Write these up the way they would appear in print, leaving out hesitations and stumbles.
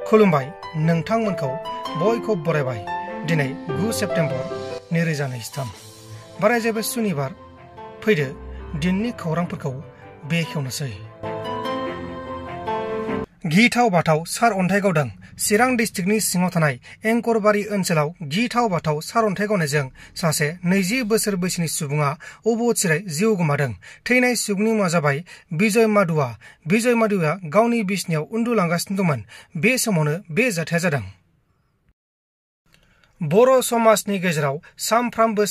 खुलुमबाय नोंथांमोनखौ बयखौ बरायबाय दिनै 9 सेप्तेम्बर 2023 बाराय जेबो सुनिबार फैदो दिननि खौरांफोरखौ बेखेवनोसै। गिथाव बाथाव सार अन्थाइ गावदों। चिरां डिस्ट्रिक्टनि सिङाव थानाय एंकरबारि ओनसोलाव गिथाव बाथाव सार अन्थाइ गावनायजों सासे 20 बोसोर बैसोनि सुबुङा अबथिरायै जिउ गोमादों। थैनाय सुबुंनि मुङा जाबाय बिजय मादुवा। बिजय मादुवा गावनि बिसनायाव उन्दुलांगासिनो दंमोन। बे समावनो बे जाथाया जादों। बर' समाजनि गेजेराव सामफ्रामबो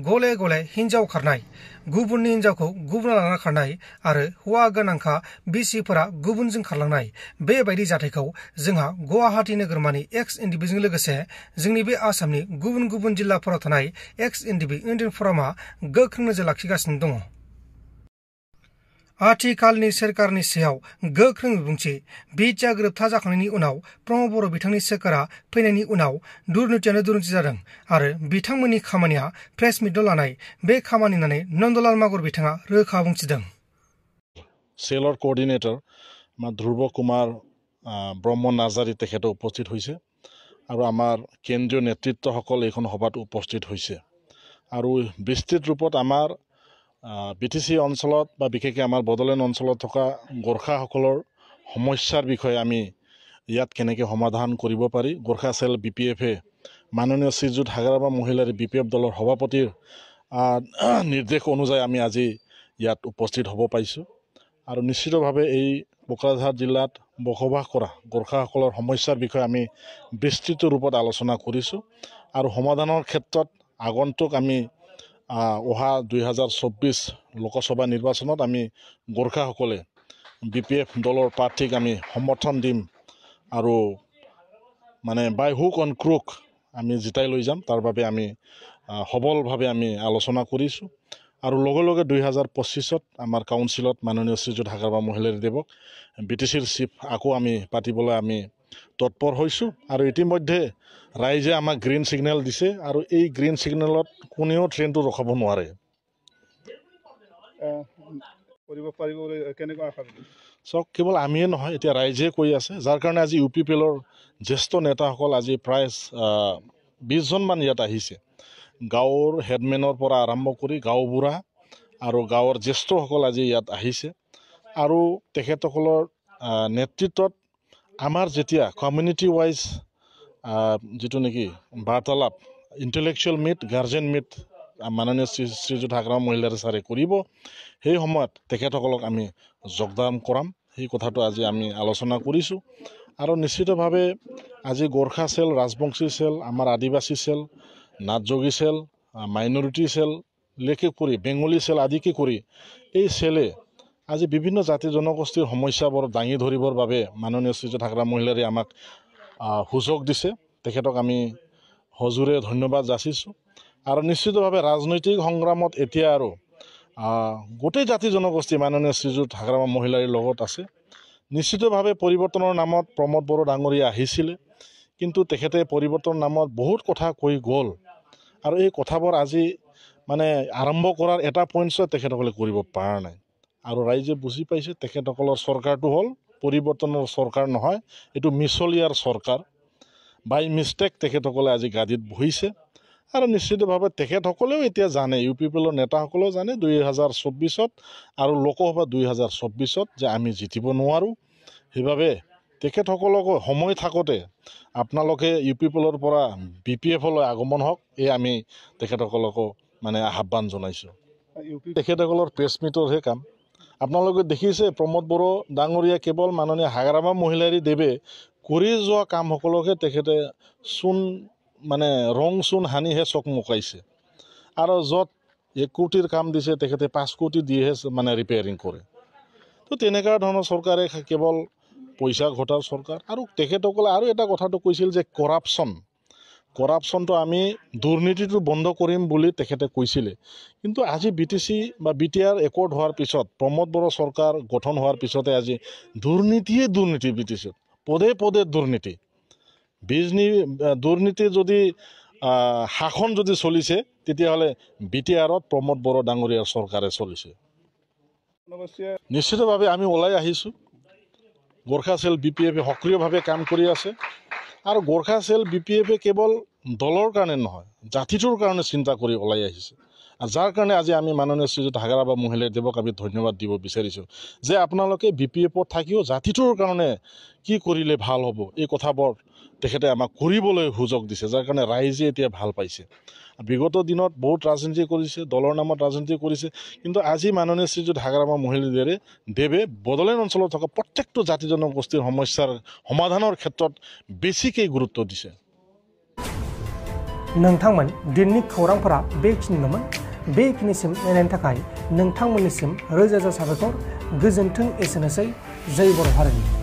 गले गले हिन्जाव खारनाय, गुबुननि हिन्जावखौ गुबुना लाना खारनाय आरो हौवा गोनांखा बिसिफोरा गुबुनजों खारलांनाय बेबायदि जाथायखौ जोंहा गुवाहाटी नोगोरमानि एक्स एनडिबिजों लोगोसे जोंनि बे आसामनि गुबुन गुबुन जिल्लाफोराव थानाय एक्स एनडिबि इन्डियान फरामा गोख्रों नोजोर लाखिगासिनो दङ। आथिखालनि सोरखारनि सायाव गोख्रों बिबुंथि। बिटिआ गोरोबथा जाखांनायनि उनाव प्रमद बर' बिथांनि सोरखारा फैनायनि उनाव दुर्नितियानो दुर्निति जादों आरो बिथांमोननि खामानिया प्रेस मिटल लानाय बे खामानि होननानै नन्दलाल मागर बिथाङा रोखा बुंथिदों। सेলৰ कोअर्डिनेटर ধ্ৰুৱ কুমাৰ ব্ৰহ্ম নাৰ্জাৰী তেখেতে উপস্থিত হৈছে আৰু আমাৰ কেন্দ্ৰীয় নেতৃত্বসকল এইখন সভাত উপস্থিত হৈছে আৰু বিস্তৃত ৰূপত আমাৰ বিটিচি অঞ্চলত বা বিশেষকৈ আমাৰ বড়োলেণ্ড অঞ্চলত থকা গোৰ্খাসকলৰ সমস্যাৰ বিষয়ে আমি ইয়াত কেনেকৈ সমাধান কৰিব পাৰি গোৰ্খা চেল BPF-এ মাননীয় শ্ৰীযুত হাগ্ৰামা মহিলাৰ BPF দলৰ সভাপতিৰ নিৰ্দেশ অনুযায়ী আমি আজি ইয়াত উপস্থিত হ'ব পাইছোঁ আৰু নিশ্চিতভাৱে এই কোকৰাঝাৰ জিলাত বসবাস কৰা গোৰ্খাসকলৰ সমস্যাৰ বিষয়ে আমি বিস্তৃত ৰূপত আলোচনা কৰিছোঁ আৰু সমাধানৰ ক্ষেত্ৰত আগন্তুক আমি অহা 2024 লোকসভা নিৰ্বাচনত আমি গোৰ্খাসকলে BPF দলৰ প্ৰাৰ্থীক আমি সমৰ্থন দিম আৰু মানে বাই হুক অন ক্ৰুক আমি জিতাই লৈ যাম। তাৰ বাবে আমি সবলভাৱে আমি আলোচনা কৰিছোঁ আৰু লগে লগে 2025ত আমাৰ কাউন্সিলত মাননীয় শ্ৰীযুত হাগ্ৰামা মহিলাৰীদেৱক BTCৰ চিফ আকৌ আমি পাতিবলৈ আমি তৎপৰ হৈছোঁ আৰু ইতিমধ্যে ৰাইজে আমাক গ্ৰীণ ছিগনেল দিছে আৰু এই গ্ৰীণ ছিগনেলত কোনেও ট্ৰেইনটো ৰখাব নোৱাৰে। চক কেৱল আমিয়ে নহয় এতিয়া ৰাইজে কৈ আছে যাৰ কাৰণে আজি UPPLৰ জ্যেষ্ঠ নেতাসকল আজি প্ৰায় 20জনমান ইয়াত আহিছে। গাঁৱৰ হেডমেনৰ পৰা আৰম্ভ কৰি গাঁওবুঢ়া আৰু গাঁৱৰ জ্যেষ্ঠসকল আজি ইয়াত আহিছে আৰু তেখেতসকলৰ নেতৃত্বত আমাৰ যেতিয়া কমিউনিটি ৱাইজ যিটো নেকি বাৰ্তালাপ ইণ্টেলেকচুৱেল মিট গাৰ্জেন মিট মাননীয় শ্ৰীযুত হাগ্ৰামা মহিলাৰী ছাৰে কৰিব সেই সময়ত তেখেতসকলক আমি যোগদান কৰাম সেই কথাটো আজি আমি আলোচনা কৰিছোঁ আৰু নিশ্চিতভাৱে আজি গোৰ্খা চেল ৰাজবংশী চেল আমাৰ আদিবাসী চেল নাথযোগী চেল মাইনৰিটি চেল লেকে কৰি বেংগলী চেল আদিকে কৰি এই চেলে আজি বিভিন্ন জাতি জনগোষ্ঠীৰ সমস্যাবোৰ দাঙি ধৰিবৰ বাবে মাননীয় শ্ৰীযুত হাগ্ৰামা মহিলাৰী আমাক সুযোগ দিছে তেখেতক আমি হজুৰে ধন্যবাদ যাচিছোঁ আৰু নিশ্চিতভাৱে ৰাজনৈতিক সংগ্ৰামত এতিয়া আৰু গোটেই জাতি জনগোষ্ঠী মাননীয় শ্ৰীযুত হাগ্ৰামা মহিলাৰীৰ লগত আছে। নিশ্চিতভাৱে পৰিৱৰ্তনৰ নামত প্ৰমদ বড়ো ডাঙৰীয়া আহিছিলে কিন্তু তেখেতে পৰিৱৰ্তনৰ নামত বহুত কথা কৈ গ'ল আৰু এই কথাবোৰ আজি মানে আৰম্ভ কৰাৰ এটা পইণ্টছত তেখেতসকলে কৰিব পৰা নাই আৰু ৰাইজে বুজি পাইছে তেখেতসকলৰ চৰকাৰটো হ'ল পৰিৱৰ্তনৰ চৰকাৰ নহয় এইটো মিছলীয়াৰ চৰকাৰ বাই মিষ্টেক তেখেতসকলে আজি গাদীত বহিছে আৰু নিশ্চিতভাৱে তেখেতসকলেও এতিয়া জানে UPPLৰ নেতাসকলেও জানে 2024ত আৰু লোকসভা 2024ত যে আমি জিতিব নোৱাৰোঁ সেইবাবে তেখেতসকলকো সময় থাকোঁতে আপোনালোকে UPPLৰ পৰা BPF-লৈ আগমন হওক এই আমি তেখেতসকলকো মানে আহ্বান জনাইছোঁ। তেখেতসকলৰ প্ৰেছ মিটৰহে কাম আপোনালোকে দেখিছে প্ৰমদ বড়ো ডাঙৰীয়া কেৱল মাননীয় হাগ্ৰামা মহিলাৰী দেৱে কৰি যোৱা কামসকলকহে তেখেতে মানে ৰং চূণ সানিহে চক মুকাইছে আৰু য'ত 1 কোটিৰ কাম দিছে তেখেতে 5 কোটি দিহে মানে ৰিপেয়াৰিং কৰে। তো তেনেকুৱা ধৰণৰ চৰকাৰে কেৱল পইচা ঘটাৰ চৰকাৰ আৰু তেখেতসকলে আৰু এটা কথাটো কৈছিল যে কৰাপশ্যনটো আমি দুৰ্নীতিটো বন্ধ কৰিম বুলি তেখেতে কৈছিলে কিন্তু আজি BTC বা BTR একৰ্ড হোৱাৰ পিছত প্ৰমদ বড়ো চৰকাৰ গঠন হোৱাৰ পিছতে আজি দুৰ্নীতি BTCত পদে পদে দুৰ্নীতি যদি শাসন যদি চলিছে তেতিয়াহ'লে BTR-ত প্ৰমদ বড়ো ডাঙৰীয়াৰ চৰকাৰে চলিছে। নিশ্চিতভাৱে আমি ওলাই আহিছোঁ গোৰ্খা সেল BPF সক্ৰিয়ভাৱে কাম কৰি আছে আৰু গোৰ্খা সেল BPF কেৱল দলৰ কাৰণে নহয় জাতিটোৰ কাৰণে চিন্তা কৰি ওলাই আহিছে আৰু যাৰ কাৰণে আজি আমি মাননীয় শ্ৰীযুত হাগাৰাবা মহিলাদেৱক আমি ধন্যবাদ দিব বিচাৰিছোঁ যে আপোনালোকে BPFত থাকিও জাতিটোৰ কাৰণে কি কৰিলে ভাল হ'ব এই কথাবোৰ তেখেতে আমাক কৰিবলৈ সুযোগ দিছে যাৰ কাৰণে ৰাইজে এতিয়া ভাল পাইছে বিগত দিনত বহুত ৰাজনীতি কৰিছে দলৰ নামত ৰাজনীতি কৰিছে কিন্তু আজি মাননীয় শ্ৰীযুত হাগাৰাবা মহিলাদেৱে বড়োলেণ্ড অঞ্চলত থকা প্ৰত্যেকটো জাতি জনগোষ্ঠীৰ সমস্যাৰ সমাধানৰ ক্ষেত্ৰত বেছিকৈ গুৰুত্ব দিছে नोंथांमोन दिननि खौरांफोरा बेखिनिल'मोन बेखिनिसिम नायनायनि थाखाय नोंथांमोननिसिम रोजा रोजा साबायखर गोजोन्थों एसेनोसै जय बर' हारिनि